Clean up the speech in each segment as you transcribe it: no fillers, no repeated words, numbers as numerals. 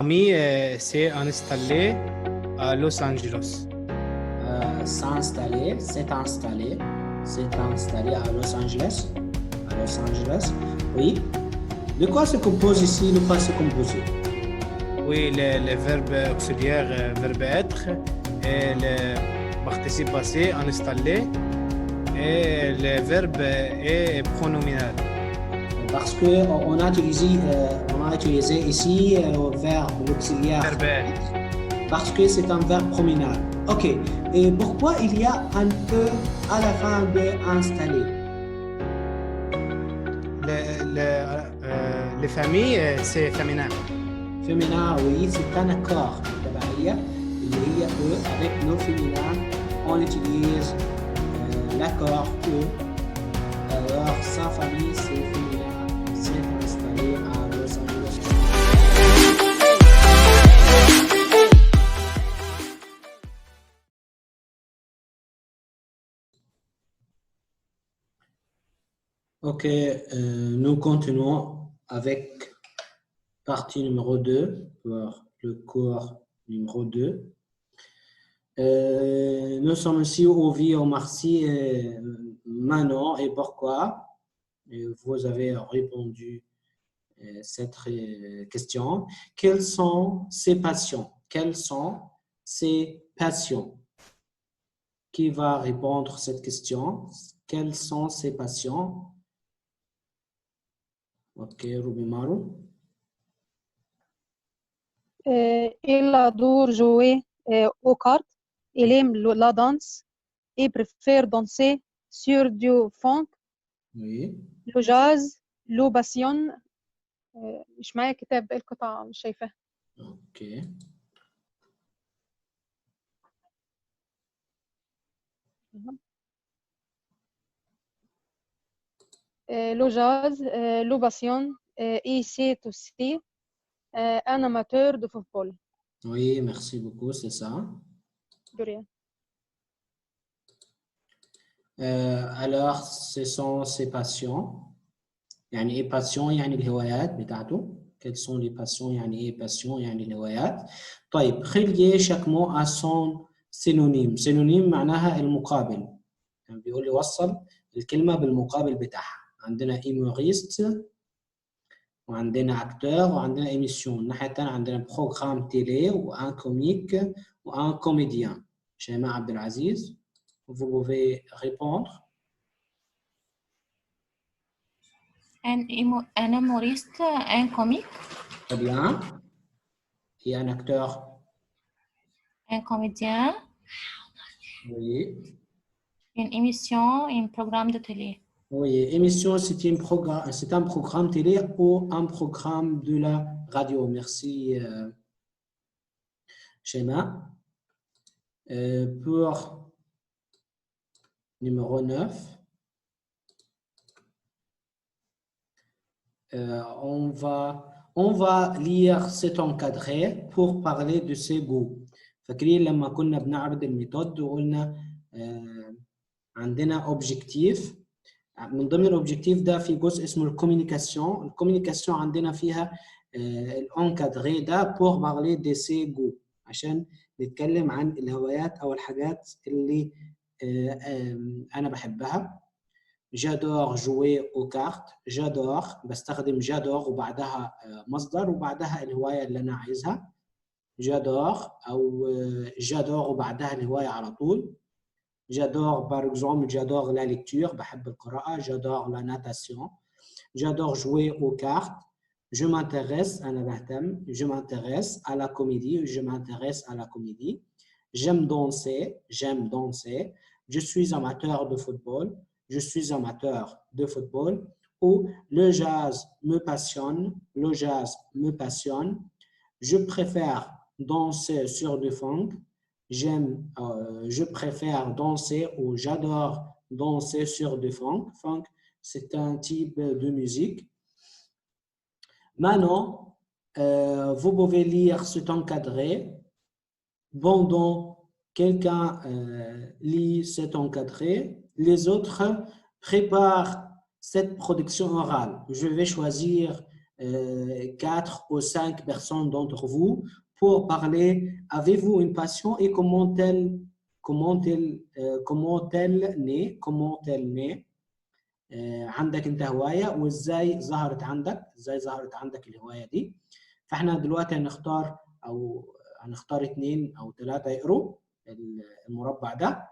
Ami s'est installé à Los Angeles. S'installer, c'est installé. C'est installé à Los Angeles. À Los Angeles. Oui. De quoi se compose ici le passé composé? Oui, le verbe auxiliaire, verbe être, et le participe passé, installé, et le verbe est pronominal. Parce qu'on a utilisé ici verbe l'auxiliaire. Verbe être. Parce que c'est un verbe pronominal. Ok. Et pourquoi il y a un E à la fin de installer? Les familles, c'est féminin. Féminin, oui, c'est un accord. Il y a E avec le féminin. On utilise l'accord E. Alors, sa famille, c'est féminin. C'est installé à Los Angeles. Ok, nous continuons avec partie numéro 2 pour le cours numéro 2. Nous sommes ici au Vie au Marcy Manon et pourquoi? Vous avez répondu cette question. Quelles sont ses passions? Quelles sont ses passions? Qui va répondre à cette question? Quelles sont ses passions? Ok, Ruby Maru. Il adore jouer aux cartes. Il aime la danse. Il préfère danser sur du funk. Oui. Le jazz. له باسيون. مش معايا كتاب القطعة مش شايفاها. Ok. Le jazz. له باسيون. Et c'est aussi un amateur de football. Oui, merci beaucoup, c'est ça. De rien. Alors, ce sont ses passions. يعني ايه passion يعني الهوايات بتاعته. Quelles sont les passions يعني ايه passion يعني الهوايات. طيب خلي chaque mot à son synonyme. Synonyme معناها المقابل. يعني بيقول لي وصل الكلمة بالمقابل بتاعها. عندنا humoriste وعندنا acteur وعندنا émission. الناحية الثانية عندنا programme télé وان comique وان comédien. شيماء عبد العزيز. Vous pouvez répondre. Un humoriste, un comique. Très bien. Et un acteur. Un comédien. Oui. Une émission, un programme de télé. Oui, émission, c'est un programme télé ou un programme de la radio. Merci, Shema. Pour numéro 9, on va lire cet encadré pour parler de ses goûts. فاكرين لما كنا بنعرض الميثود وقلنا عندنا اوبجيكتيف. من ضمن الاوبجيكتيف ده في جزء اسمه الكوميونيكاسيون. الكوميونيكاسيون عندنا فيها الانكادري ده بور بارلي دي سي جو عشان نتكلم عن الهوايات او الحاجات اللي انا بحبها. جادور جوي او كارت. جادور بستخدم جادور وبعدها مصدر وبعدها الهوايه اللي انا عايزها. جادور او جادور وبعدها الهوايه على طول. J'adore, par exemple, j'adore la lecture, بحب القراءة. J'adore la natation. J'adore jouer aux cartes. Je m'intéresse, أنا بهتم. Je m'intéresse à la comédie. Je m'intéresse à la comédie. J'aime danser. J'aime danser. Je suis amateur de football. Je suis amateur de football. Ou le jazz me passionne. Le jazz me passionne. Je préfère danser sur du funk. Je préfère danser ou j'adore danser sur du funk. Funk, c'est un type de musique. Maintenant, vous pouvez lire cet encadré. Pendant quelqu'un lit cet encadré, les autres préparent cette production orale. Je vais choisir 4 ou 5 personnes d'entre vous pour parler. Avez-vous une passion et comment elle naît عندك انت هوايه وازاي ظهرت عندك الهوايه دي. فاحنا دلوقتي هنختار 2 أو 3 يقروا المربع ده.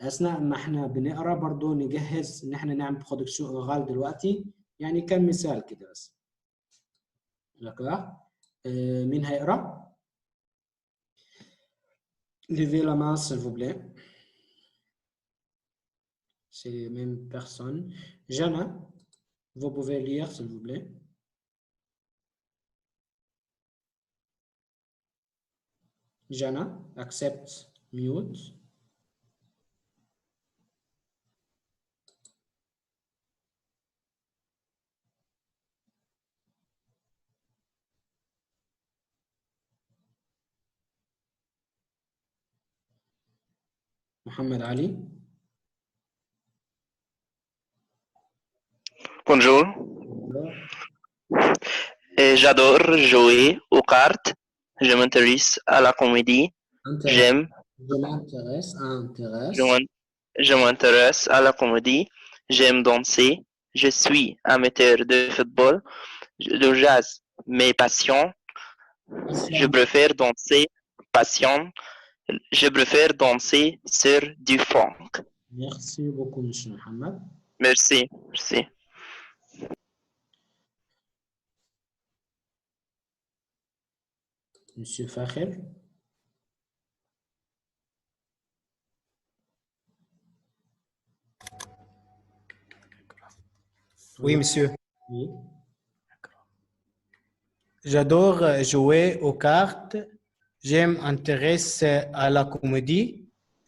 اثناء ما احنا بنقرا برضو نجهز ان احنا نعمل برودكسيون اورال دلوقتي، يعني كم مثال كده بس. مين هيقرا؟ Levez la main s'il vous plaît. C'est les mêmes personnes. Jana, vous pouvez lire s'il vous plaît. Jana, accept mute. Mohamed Ali. Bonjour. J'adore jouer aux cartes. Je m'intéresse à la comédie. Je m'intéresse à la comédie. J'aime danser. Je suis amateur de football. Le jazz, mes passions. Je préfère danser sur du funk. Merci beaucoup, monsieur Mohamed. Merci. Monsieur Fakher. Oui, monsieur. Oui. J'adore jouer aux cartes. J'aime m'intéresser à la comédie.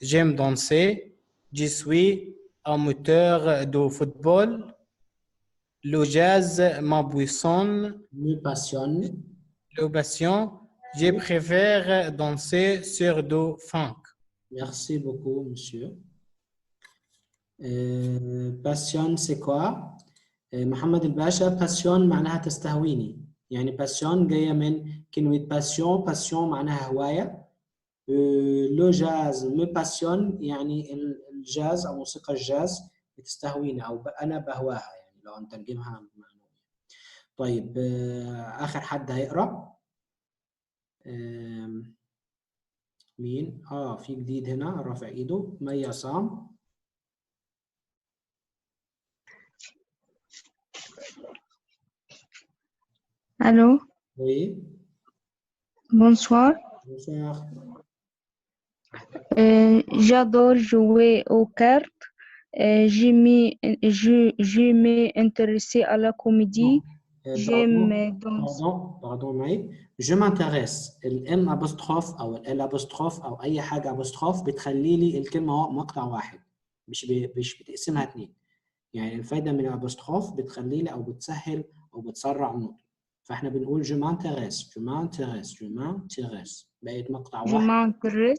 J'aime danser. Je suis amateur de football. Le jazz me passionne. Je préfère danser sur du funk. Merci beaucoup, monsieur. Passion, c'est quoi? محمد الباشا، passion معناها تستهويني. يعني passion جاية من كلمة passion معناها هواية. لو جاز me passion يعني الجاز أو موسيقى الجاز بتستهويني أو أنا بهواها، يعني لو نترجمها معنويا. طيب آخر حد هيقرأ مين؟ في جديد هنا رافع إيده. مي عصام. Allô? Oui. Bonsoir. Bonsoir. J'adore jouer aux cartes. Je m'ai intéressé à la comédie. J'aime danser. Pardon, Maï. Je m'intéresse. الام apostrophe أو ال apostrophe أو أي حاجة apostrophe بتخلي لي الكلمة مقطع واحد، مش بتقسمها 2. يعني الفايدة من الابostrophe بتخلي لي أو بتسهل أو بتسرع النطق. فاحنا بنقول je m'intéresse بقيت مقطع واحد.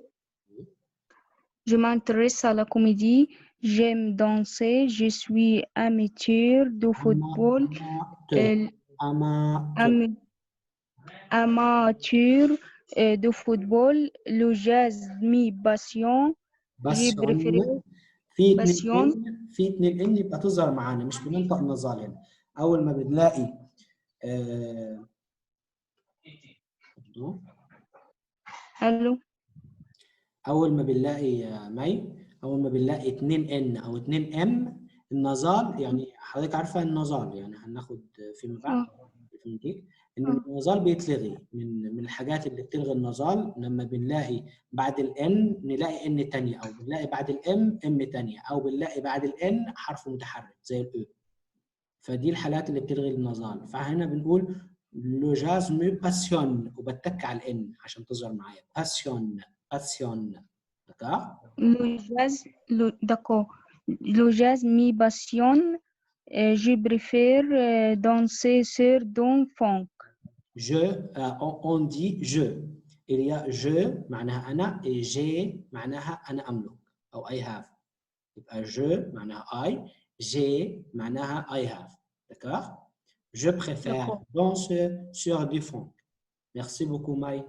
Je m'intéresse à la comédie. J'aime danser. Je suis amateur de football. Amateur de football. Le jazz me passionne. J'ai préféré في 2 ان يبقى تظهر معانا، مش بننطق النظال هنا. اول ما بنلاقي الو اول ما بنلاقي 2 ان او 2 ام النظال، يعني حضرتك عارفه النظال، يعني هناخد فيما بعد ان النظال بيتلغي. من الحاجات اللي بتلغي النظال لما بنلاقي بعد الان نلاقي ان ثانيه، او بنلاقي بعد الام ام ثانيه، او بنلاقي بعد الان حرف متحرك زي الاو. فدي الحالات اللي بتلغي النظال. فهنا بنقول لو جاز مي باسيون وبتك على الان عشان تظهر معايا باسيون. D'accord. Le jazz me passionne. Je préfère danser sur du funk. On dit je. Il y a je معناها أنا et j'ai معناها أنا أملك أو I have. يبقى je معناها I, j'ai معناها I have. D'accord? Je préfère danser sur du funk. Merci beaucoup, Maï.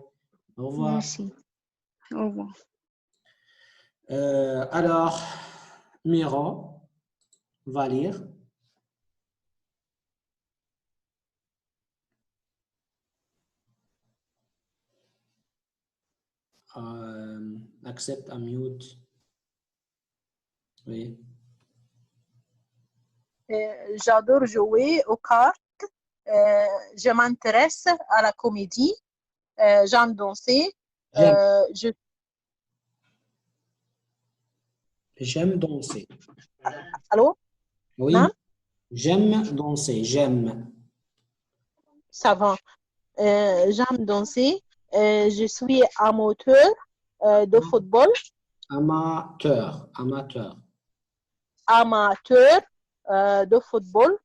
Au revoir. Merci. Au revoir. Alors, Miro va lire. Accept, unmute. Oui. J'adore jouer aux cartes. Je m'intéresse à la comédie. J'aime danser. J'aime danser. Allô? Oui. Non? J'aime danser. J'aime. Ça va. J'aime danser. Je suis amateur de football. Amateur. Amateur. Amateur de football.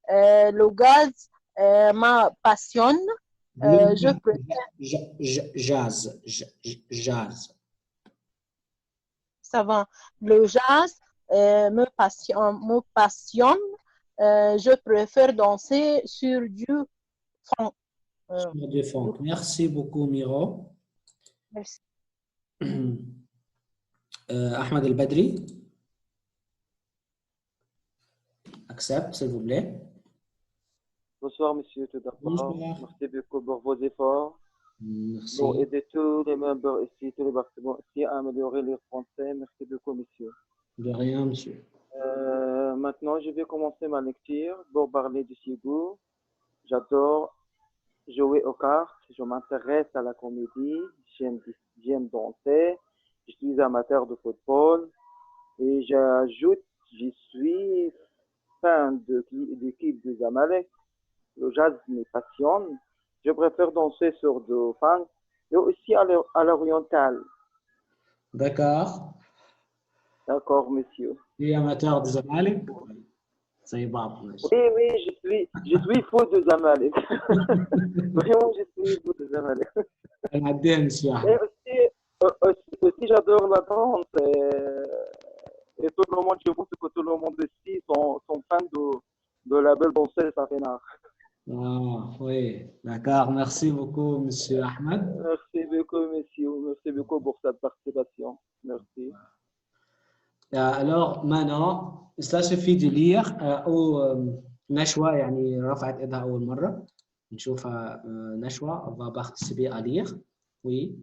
Le gaz me passionne. Je préfère. Jazz. Jazz. Ça va. Le jazz me passionne. Je préfère danser sur du funk. Sur du funk. Merci beaucoup, Miro. Merci. Ahmed El-Badri. Accepte, s'il vous plaît. Bonsoir, monsieur, tout d'abord. Bonsoir. Merci beaucoup pour vos efforts. Merci. Pour aider tous les membres ici, tous les participants ici à améliorer leur français. Merci beaucoup, monsieur. De rien, monsieur. Maintenant, je vais commencer ma lecture pour parler du Ségou. J'adore jouer aux cartes. Je m'intéresse à la comédie. J'aime danser. Je suis amateur de football. Et j'ajoute, je suis fan de l'équipe de Zamalek. Le jazz me passionne. Je préfère danser sur du funk et aussi à l'oriental. D'accord. D'accord, monsieur. Tu es amateur de Zamalek? C'est bon. Oui, je suis fou de Zamalek. Vraiment, je suis fou de Zamalek. monsieur. Et aussi j'adore la danse. Et tout le monde, je pense que tout le monde ici sont fans de la belle danseuse Safina. Ah, oui, d'accord. Merci beaucoup, monsieur Ahmed. Merci beaucoup, monsieur. Merci beaucoup pour cette participation. Merci. Alors, maintenant, cela suffit de lire أو نشوى يعني رفعت إيدها أول مرة. نشوفها نشوى va participer à lire. Oui.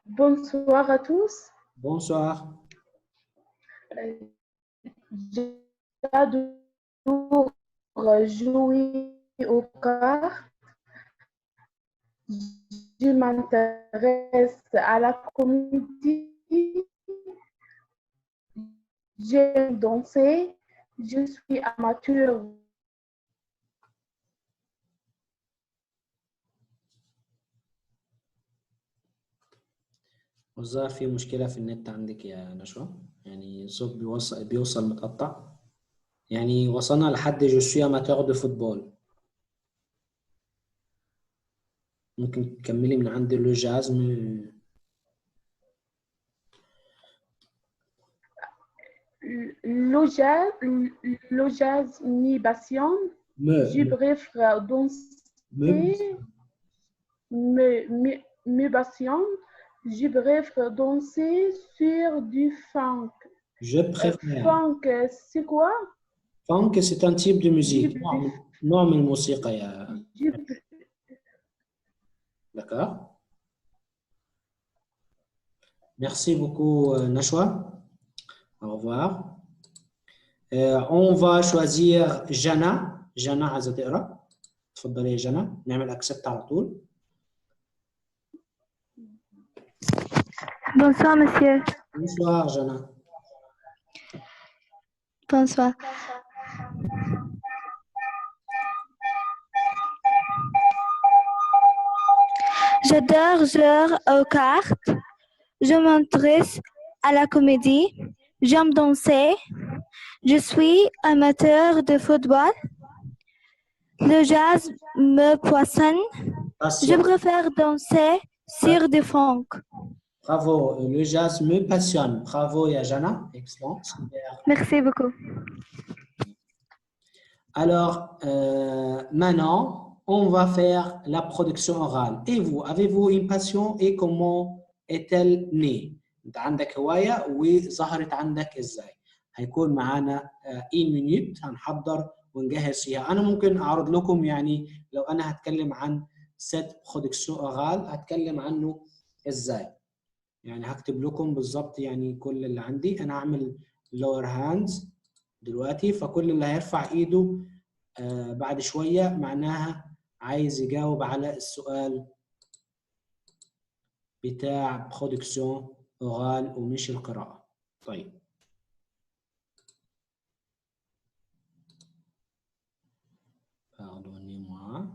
Bonsoir à tous. Bonsoir. J'adore jouer aux cartes. Je m'intéresse à la comédie. J'aime danser. Je suis amateur. والظاهر في مشكلة في النت عندك يا نشوى، يعني الصوت بيوصل متقطع. يعني وصلنا لحد جو سوي amateur de football. ممكن تكملي من عند لو جاز. Le jazz me passionne. Je préfère danser. Me passionne. Je préfère danser sur du funk. Je préfère. Funk, c'est quoi? Funk, c'est un type de musique. نوع من الموسيقى يا. D'accord. Merci beaucoup, Nashwa. Au revoir. On va choisir Jana. Jana عايزة تقرأ. تفضلي يا جنا. نعمل accept على طول. Bonsoir, monsieur. Bonsoir, Jana. Bonsoir. J'adore jouer aux cartes. Je m'intéresse à la comédie. J'aime danser. Je suis amateur de football. Le jazz me passionne. Je préfère danser sur du funk. Bravo, le jazz me passionne. Bravo, Yajana. Excellent. Super. Merci beaucoup. Alors, maintenant, on va faire la production orale. Et vous, avez-vous une passion et comment est-elle née؟ أنت عندك هواية وظهرت عندك إزاي؟ هيكون معانا 1 minute هنحضر ونجهز فيها. أنا ممكن أعرض لكم يعني لو أنا هتكلم عن set production orale هتكلم عنه إزاي؟ يعني هكتب لكم بالظبط يعني كل اللي عندي. أنا هعمل lower hands دلوقتي، فكل اللي هيرفع إيده بعد شوية معناها عايز يجاوب على السؤال بتاع production orale ومش القراءة. طيب. Pardonnez-moi.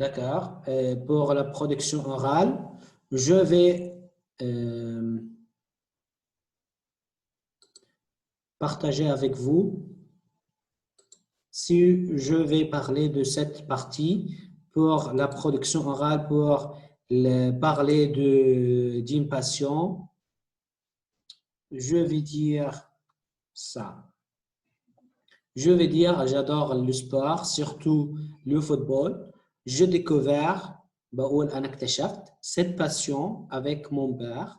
D'accord. Pour la production orale, je vais partager avec vous. Si je vais parler de cette partie pour la production orale, pour parler d'une passion, je vais dire ça. Je vais dire j'adore le sport, surtout le football. Je découvert, بقول أنا اكتشفت cette passion avec mon père.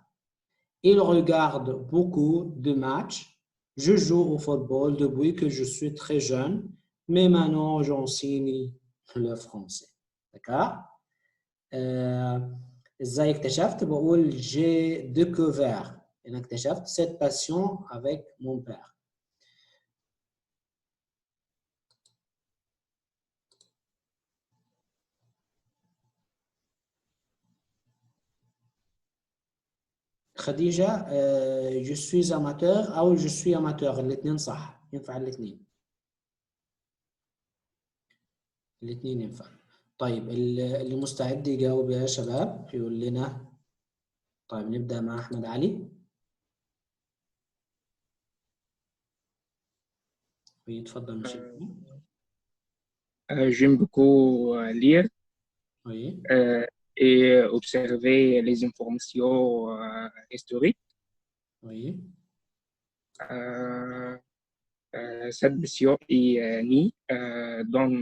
Il regarde beaucoup de matchs. Je joue au football depuis que je suis très jeune, mais maintenant j'enseigne le français. D'accord? إزاي اكتشفت؟ بقول j'ai découvert. أنا اكتشفت cette passion avec mon père. خديجة je suis amateur أو je suis amateur الاثنين صح ينفع الاثنين ينفع. طيب اللي مستعد يجاوب يا شباب يقول لنا. طيب نبدأ مع أحمد علي. يتفضل مشي. J'aime beaucoup lire Oui. Et observer les informations historiques. Oui. Cette passion est née dans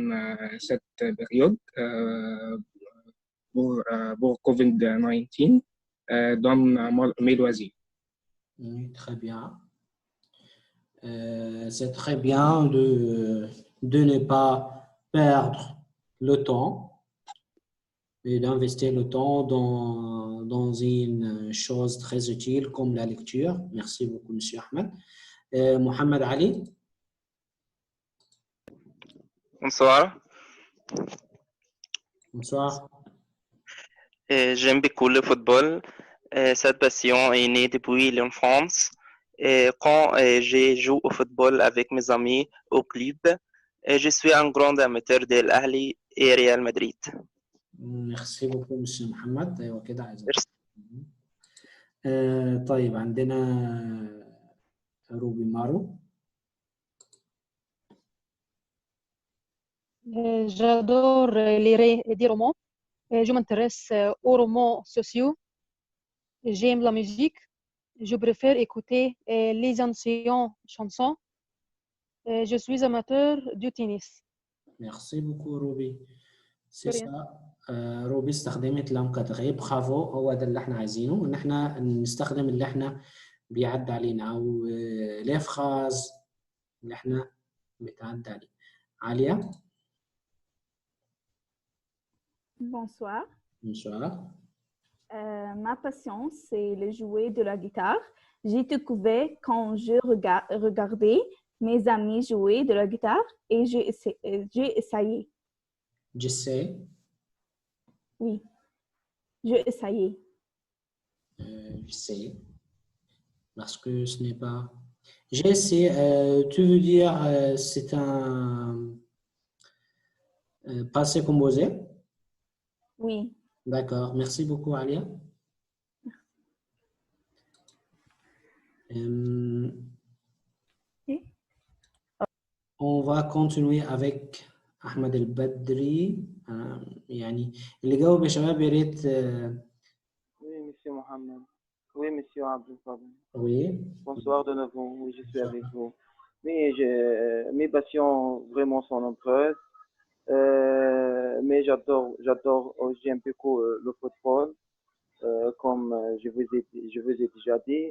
cette période pour COVID-19 dans mes loisirs. Oui, très bien. C'est très bien de ne pas perdre le temps et d'investir le temps dans une chose très utile comme la lecture. Merci beaucoup, Monsieur Ahmed. Mohamed Ali. Bonsoir. Bonsoir. J'aime beaucoup le football. Cette passion est née depuis l'enfance. Quand je joue au football avec mes amis au club, je suis un grand amateur de l'Ahli et Real Madrid. Merci beaucoup, Monsieur Mohamed. أيوة كده عايز. طيب عندنا روبي مارو. J'adore lire des romans. Je m'intéresse aux romans sociaux. J'aime la musique. Je préfère écouter les anciennes chansons. Je suis amateur du tennis. Merci beaucoup, Ruby. C'est ça. روبي استخدمت لانكادغي. برافو. هو ده اللي احنا عايزينه، ان احنا نستخدم اللي احنا بيعدي علينا او لي فراز اللي احنا بتعدي عليه. عالية. Bonsoir. Bonsoir. Ma passion, c'est le jouer de la guitare. J'ai découvert quand je regardais mes amis jouer de la guitare et j'ai essayé. J'essaie. Oui, j'ai essayé. J'essaie. Parce que ce n'est pas... J'essaie, tu veux dire, c'est un passé composé? Oui. D'accord. Merci beaucoup, Alia. On va continuer avec أحمد البدري. يعني اللي جاوب يا شباب يا ريت. Oui, monsieur Mohamed. Oui, monsieur Abdelkader. Oui. Bonsoir de nouveau. Oui, je suis avec vous. Mais mes passions vraiment sont nombreuses. Mais j'aime beaucoup le football, comme je vous ai déjà dit.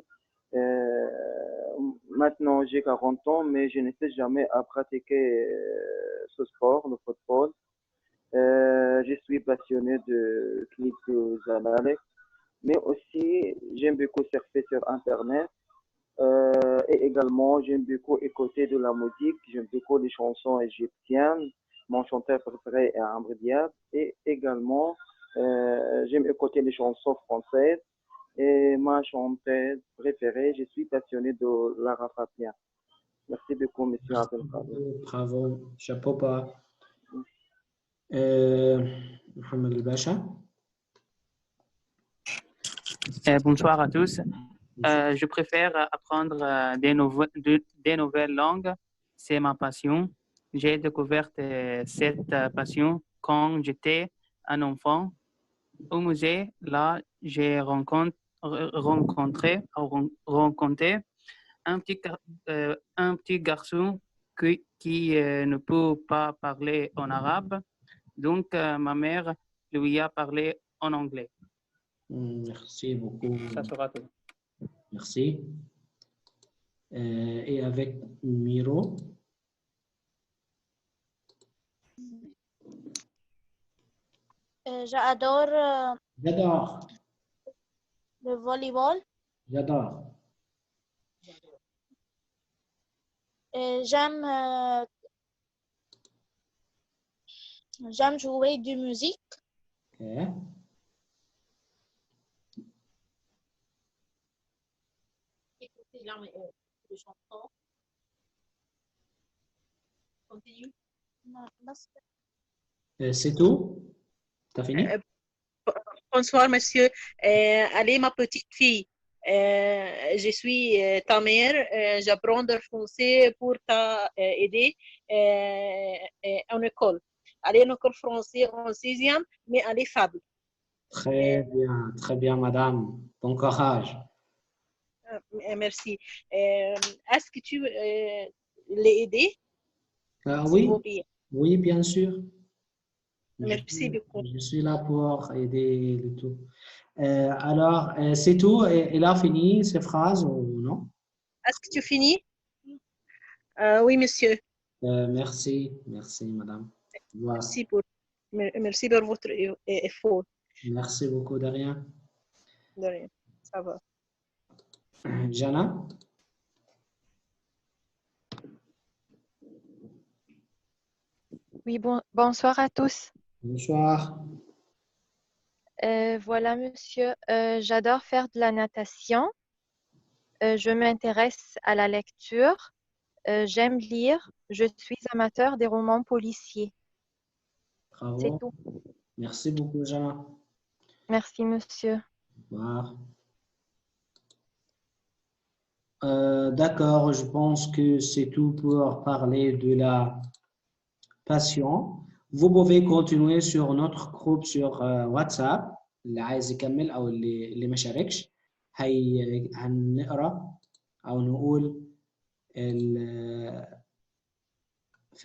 Maintenant, j'ai 40 ans, mais je ne sais jamais à pratiquer ce sport, le football. Je suis passionné de clips de Zamalek, mais aussi j'aime beaucoup surfer sur Internet. Et également, j'aime beaucoup écouter de la musique. J'aime beaucoup les chansons égyptiennes. Mon chanteur préféré est Amr Diab. Et également, j'aime écouter les chansons françaises. Et ma chanteuse préférée, je suis passionné de Lara Fabian. Merci beaucoup, monsieur Abdelkader. Bravo, chapeau bas. Mohamed El-Bacha. Bonsoir à tous. Je préfère apprendre des nouvelles langues. C'est ma passion. J'ai découvert cette passion quand j'étais un enfant. Au musée, là, j'ai rencontré un petit garçon qui ne peut pas parler en arabe. Donc, ma mère lui a parlé en anglais. Merci beaucoup. Ça sera tout. Merci. Et avec Miro. J'adore J'adore. le volleyball. J'adore. J'aime jouer de musique. Okay. Écouter les chansons. Continue. C'est tout? T'as fini? Bonsoir, monsieur. Allez, ma petite fille. Je suis ta mère. J'apprends le français pour t'aider en école. Allez en école français en 6e, mais allez fable. Très bien, madame. Bon courage. Merci. Est-ce que tu l'as aidé? Oui, oui, bien sûr. Merci beaucoup. Je suis là pour aider le tout. Alors, c'est tout? Elle a fini ses phrases ou non? Est-ce que tu finis? Oui, monsieur. Merci, madame. Voilà. Merci pour votre effort. Merci beaucoup, de rien. De rien, ça va. Jana? Oui, bonsoir à tous. Bonsoir. Voilà, monsieur, j'adore faire de la natation. Je m'intéresse à la lecture. J'aime lire. Je suis amateur des romans policiers. Bravo. C'est tout. Merci beaucoup, Jana. Merci, monsieur. Au revoir. D'accord, je pense que c'est tout pour parler de la passion. Vous pouvez continuer sur notre groupe sur WhatsApp. اللي عايز يكمل أو اللي ما شاركش هنقرأ أو نقول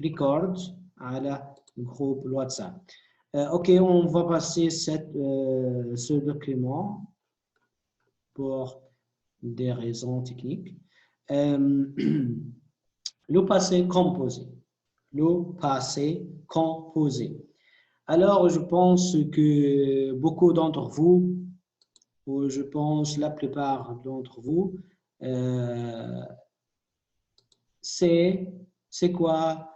record على groupe WhatsApp. Ok, on va passer ce document pour des raisons techniques. Le passé composé. Le passé composé. Alors, je pense que beaucoup d'entre vous, ou je pense la plupart d'entre vous, C'est quoi?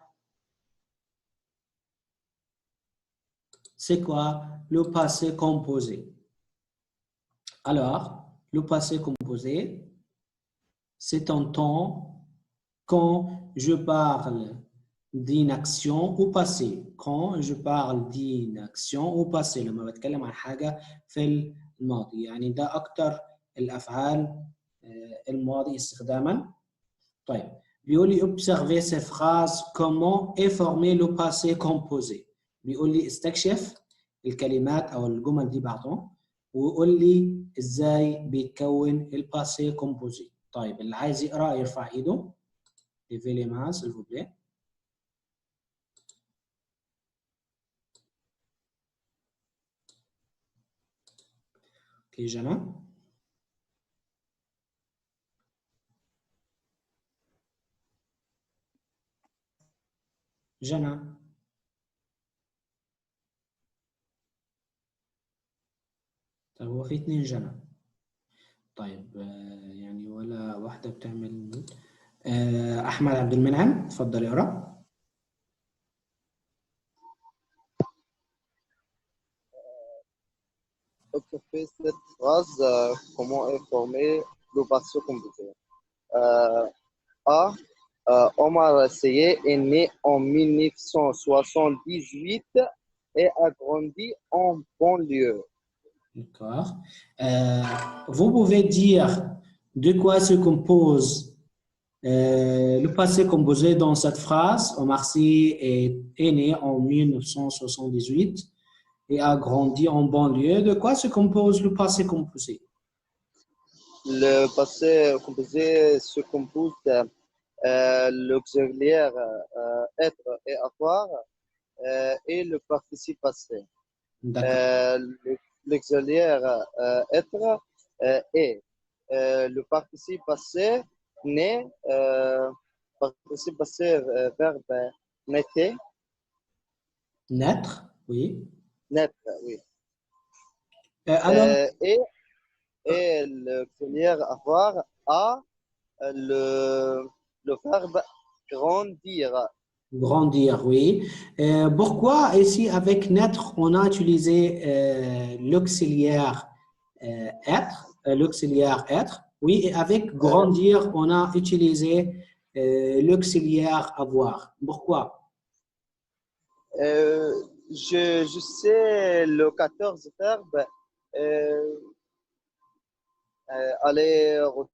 C'est quoi le passé composé? Alors, le passé composé, c'est un temps quand je parle d'une action au passé. Quand je parle d'une action au passé لما بتكلم عن حاجة في الماضي يعني ده أكتر الأفعال الماضي استخداما. طيب بيقول لي observer ces phrases comment est formé le passé composé. بيقول لي استكشف الكلمات أو الجمل دي بعضهم ويقول لي إزاي بيتكون الباسي كومبوزي. طيب اللي عايز يقرأ يرفع إيده. Levez les mains s'il vous plaît. Ok, Jana. جنى. طيب هو في 2 جنى. طيب يعني ولا واحدة بتعمل ميوت. أحمد عبد المنعم اتفضل اقرأ. Observez cette phrase, comment est formé le passé composé. A. Omar Seye est né en 1978 et a grandi en banlieue. D'accord. Vous pouvez dire de quoi se compose le passé composé dans cette phrase. Omar Sy est né en 1978 et a grandi en banlieue. De quoi se compose le passé composé? Le passé composé se compose l'auxiliaire être et avoir et le participe passé. L'auxiliaire être est. Le participe passé né, participe passé verbe naître. Naître, oui. Naître, oui. Alors, et l'auxiliaire avoir a le verbe grandir. Grandir, oui. Pourquoi ici avec naître, on a utilisé l'auxiliaire être, oui, et avec grandir, on a utilisé l'auxiliaire avoir. Pourquoi? Je sais le 14 verbe aller, retour.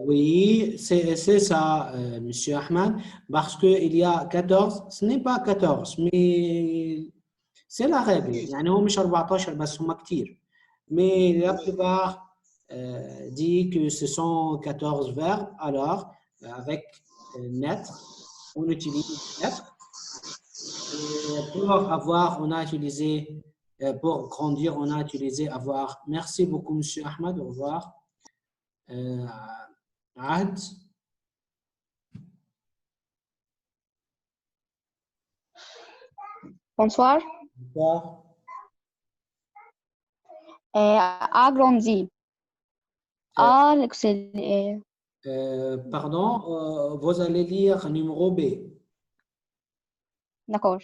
Oui, c'est ça, Monsieur Ahmed, parce qu'il y a 14, ce n'est pas 14, mais c'est la règle. يعني هو مش 14 بس هم كتير. Mais la plupart dit que ce sont 14 verbes. Alors, avec naître, on utilise naître. Et pour avoir, on a utilisé, pour grandir, on a utilisé avoir. Merci beaucoup, Monsieur Ahmed. Au revoir. Ahmed. Bonsoir. Bonsoir. Agrandi. Pardon, vous allez lire numéro B. D'accord.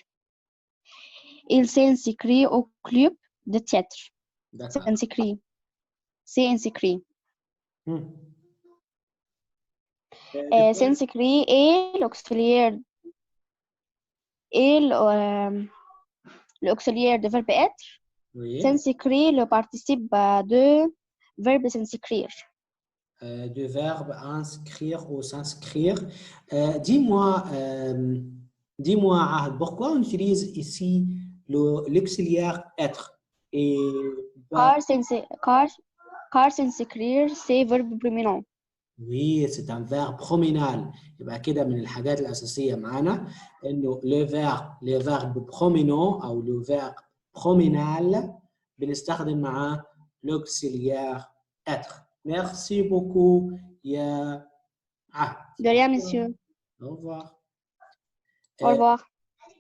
Il s'inscrit au club de théâtre. D'accord. C'est inscrit. S'inscrit et l'auxiliaire de verbe être. Oui. S'inscrit le participe de verbe s'inscrire. De verbe inscrire ou s'inscrire. Dis-moi, Ahmed, pourquoi on utilise ici l'auxiliaire être et car s'inscrire, c'est verbe prominent. Oui, c'est un verbe prominal. يبقى كده من الحاجات الأساسية معانا إنه les verbes prominents أو le verbe prominal بنستخدم معاه l'auxiliaire être. Merci beaucoup, يا عهد. De rien, monsieur. Au revoir. Au revoir.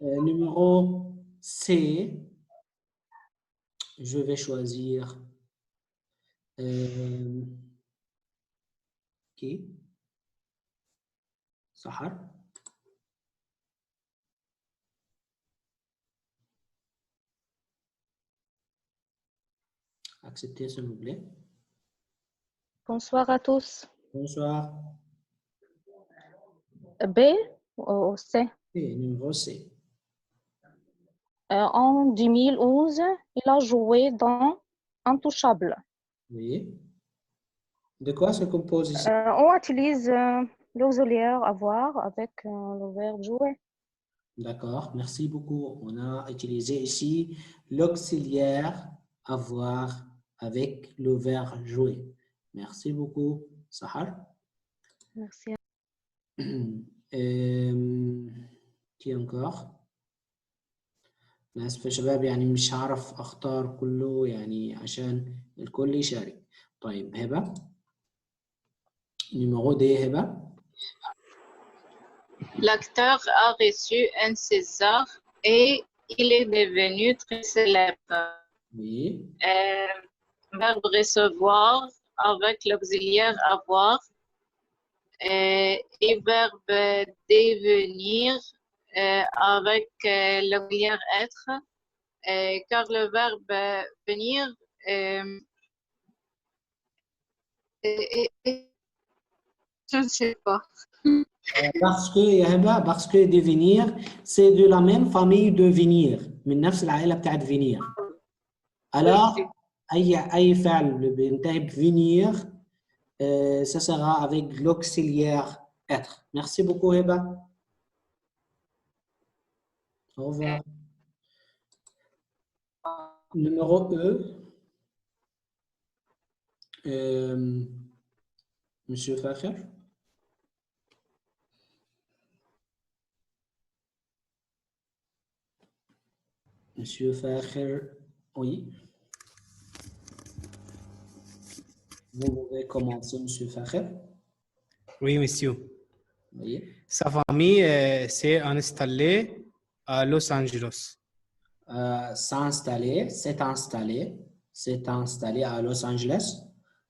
Numéro C, je vais choisir Qui? Sahar? Acceptez s'il vous plaît. Bonsoir à tous. Bonsoir. B ou C? Et numéro C. En 2011, il a joué dans Intouchable. Oui. De quoi se compose ici? On utilise l'auxiliaire avoir avec le verbe jouer. D'accord, merci beaucoup. On a utilisé ici l'auxiliaire avoir avec le verbe jouer. Merci beaucoup, Sahar. Merci. qui encore؟ أنا آسف يا شباب يعني مش هعرف أختار كله يعني عشان الكل يشارك. طيب هبة. numéro D هبة. L'acteur a reçu un César et il est devenu très célèbre. Oui. Verbe recevoir avec l'auxiliaire avoir et verbe devenir avec l'auxiliaire être, car le verbe venir je ne sais pas. Parce que يا هبة parce que devenir c'est de la même famille de venir من نفس العائلة بتاعت venir. Alors أي فعل بينتهي ب venir ça sera avec l'auxiliaire être. Merci beaucoup هبة. Au revoir. Numéro E. Monsieur Fakher. Monsieur Fakher, oui. Vous pouvez commencer, Monsieur Fakher. Oui, monsieur. Oui. Sa famille s'est installée à Los Angeles. S'installer, s'est installé à Los Angeles.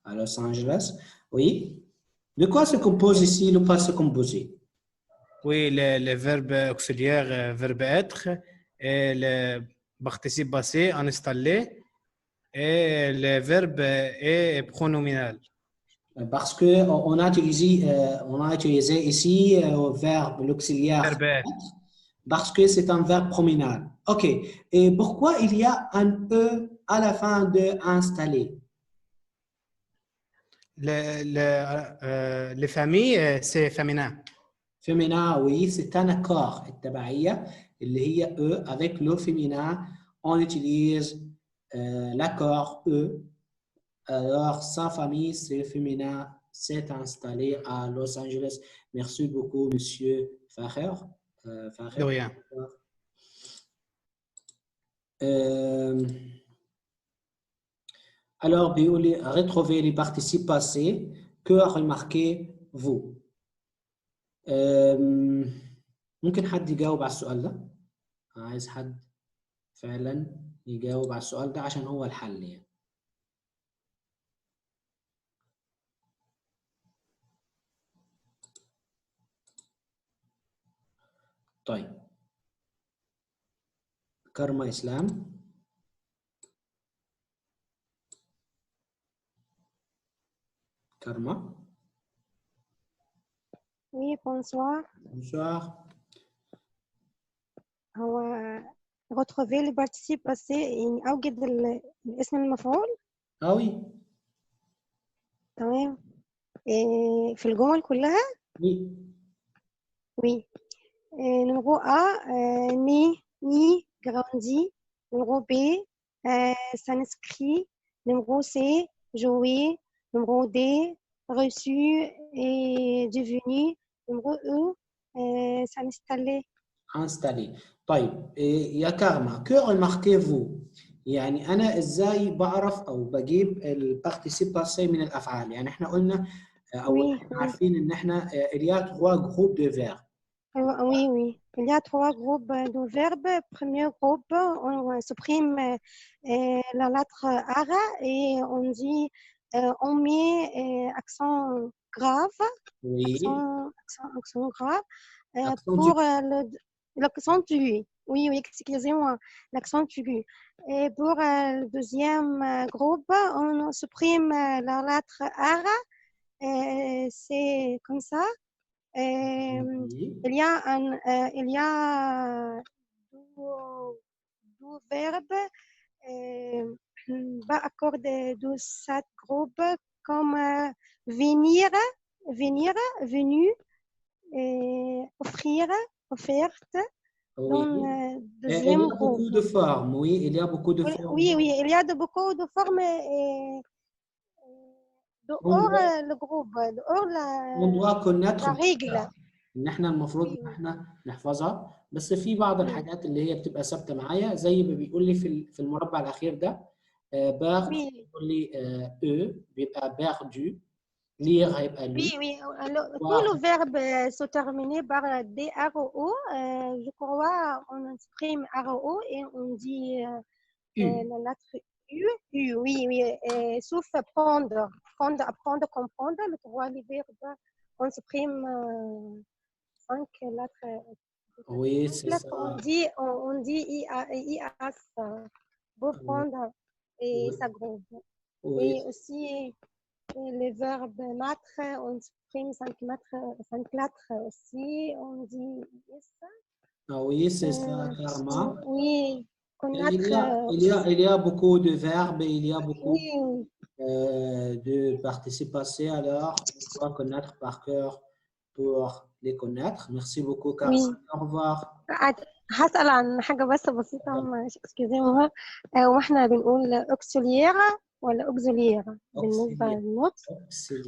À Los Angeles, oui. De quoi se compose ici le passé composé? Oui, le verbe auxiliaire, verbe être, et le participe passé, installé, et le verbe est pronominal. Parce que on a utilisé ici le verbe l'auxiliaire Verbe être. parce que c'est un verbe pronominal. Ok. Et pourquoi il y a un E à la fin de installer? Les familles, c'est féminin. Féminin, oui, c'est un accord. التبعية اللي هي E avec le féminin, on utilise l'accord E. Alors, sa famille, c'est féminin, s'est installé à Los Angeles. Merci beaucoup, Monsieur Fakher. De rien. Alors, بيقول retrouver les participes passés. Que remarquez-vous? ممكن حد يجاوب على السؤال ده؟ عايز حد فعلا يجاوب على السؤال ده عشان هو الحل يعني. طيب. كرمة إسلام. كرمة. Oui, bonsoir. Bonsoir. هو retrouver le participe passé يعني أوجد الاسم المفعول. Ah oui. تمام. في الجمل كلها. Oui. Oui. Numéro A, né, ni, grandi. Numéro B, s'inscrit. Numéro C, jouer. Numéro D, reçu et devenu. Numéro E, s'installer. Installé. طيب يا كارما que remarquez-vous؟ يعني أنا إزاي بعرف أو بجيب البارتيسيب باسي من الأفعال؟ يعني إحنا قلنا أو إحنا عارفين إن إحنا il y a 3 groupes de verbes. Oui, oui. Il y a 3 groupes de verbes. Premier groupe, on supprime la lettre ara et on dit, on met accent grave, Oui. accent grave. Accent Pour aigu. l'accent aigu. Oui, oui, excusez-moi, l'accent aigu. Et pour le deuxième groupe, on supprime la lettre R. C'est comme ça. Il y a deux verbes pas accordés de ce groupe comme venir, venu, offrir, offerte. Dans Oui. le Il y deuxième a groupe. beaucoup de formes, oui, il y a beaucoup de formes. Oui, oui, il y a beaucoup de formes. دور الجروب دور On doit connaître الرجل. ان احنا المفروض ان احنا نحفظها، بس في بعض الحاجات اللي هي بتبقى ثابته معايا زي ما بيقول لي في المربع الاخير ده باغ بيقول لي او بيبقى باغدو، ليغ هيبقى لو. Oui, oui. Alors, tout le verbe se termine par DRO. Je crois on exprime RO et on dit la lettre U. U, oui, oui. Sauf prendre, apprendre, comprendre. Le trois les verbes, on exprime 5 lettres. Oui, c'est ça. On dit IAS pour prendre et ça groupe. Oui. Et aussi les verbes mettre, on exprime 5 lettres aussi, on dit ça. Ah oui, c'est ça, Karma. Oui, connaître. Il y a beaucoup de verbes et il y a beaucoup de participes passés, alors on doit connaître par cœur pour les connaître. Merci beaucoup, Karma. Oui. Au revoir. هسأل عن حاجة بس بسيطة اسكيزيموها واحنا بنقول اوكسوليير ولا اوكزوليير بالنسبة للنطق.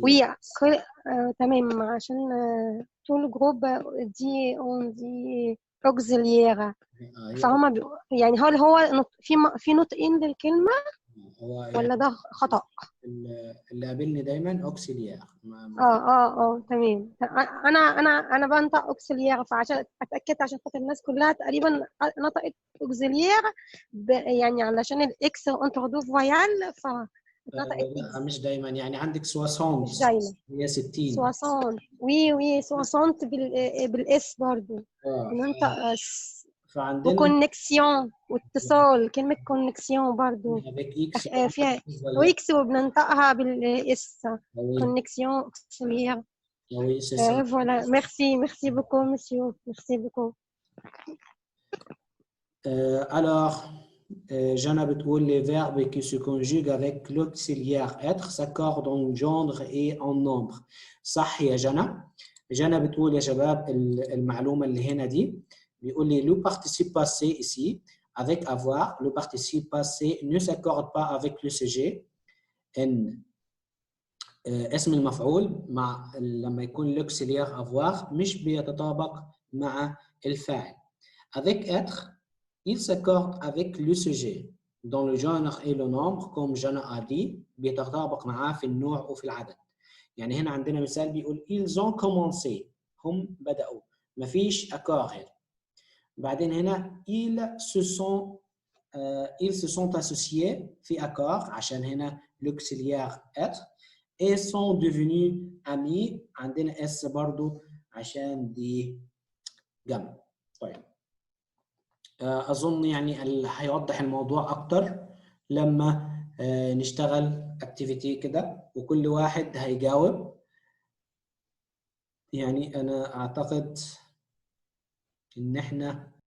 وي تمام عشان طول جروب دي اون دي اوكزوليير فهم يعني هل هو في نطقين للكلمة ولا ده خطأ؟ اللي قابلني دايما اوكسيليير. تمام. انا بنطق اوكسيليير فعشان اتاكد عشان خاطر الناس كلها تقريبا نطقت اوكسيليير يعني علشان الاكس انتر دو فويال فنطقت لا مش دايما، يعني عندك 60 مش دايما هي 60 60 وي 60 بالاس برضه بننطق فعندنا وكونكسيون واتصال كلمة كونكسيون برضو فيها ويكس وبننطقها بالاس كونكسيون اوكسيليير. Voilà, merci beaucoup, monsieur. Merci beaucoup. Alors, Jana بتقول les verbes qui se conjuguent avec l'auxiliaire être s'accordent en genre et en nombre. صح يا جنا. جنا بتقول يا شباب المعلومة اللي هنا دي بيقول لي le participe passé ici avec avoir. Le participe passé ne s'accorde pas avec le sujet. ان اسم المفعول مع لما يكون l'auxiliaire avoir مش بيتطابق مع الفاعل. Avec être, il s'accorde avec le sujet. Dans le genre et le nombre comme Jana a dit بيتطابق معاه في النوع وفي العدد. يعني هنا عندنا مثال بيقول ils ont commencé هم بدأوا ما فيش accord هنا. بعدين هنا ils se sont associés في accord عشان هنا l'auxiliaire être et sont devenus amis عندنا اس برضو عشان دي جمع. طيب اظن يعني هيوضح الموضوع اكتر لما نشتغل activity كده وكل واحد هيجاوب. يعني انا اعتقد ان احنا